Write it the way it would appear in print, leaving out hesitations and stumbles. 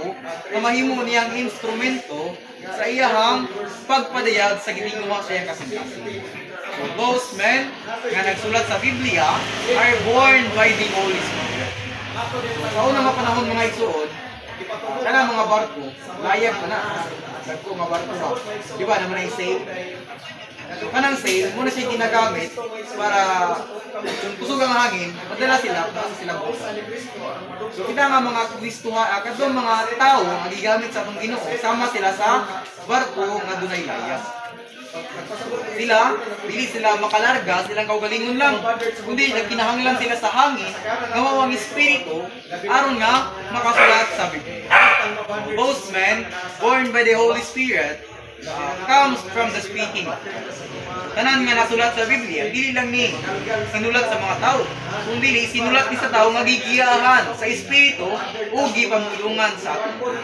barko na mahimo niyang instrumento sa iyahang pagpadayag sa gitinguha sa iyang kasing-kasing. So those men nga nagsulat sa Biblia are born by the Holy Spirit. So, sa unang mga panahon mga igsuon, kana mga barko, layag pa na. Barko mga barko ba? Di ba naman ay sail? So kanang sail, muna siya ginagamit para kung kusog ang hangin, madala sila, basta sila busa. So kita nga mga Kristuha, kadtong mga tao nga gigamit sa atong Ginoo, sama sila sa barko nga dunay layag. Sila, dili sila makalarga, silang kaugalingon lang. Kundi nagkinahanglan sila sa hangin, nga mawang espiritu, aron nga makasulat sa Biblia. Those men, born by the Holy Spirit, comes from the speaking. Tanan nga nasulat sa Biblia, dili lang ni sinulat sa mga tao, kundi sinulat ni sa tao nga gigiyahan sa espiritu o gipamulungan sa aton.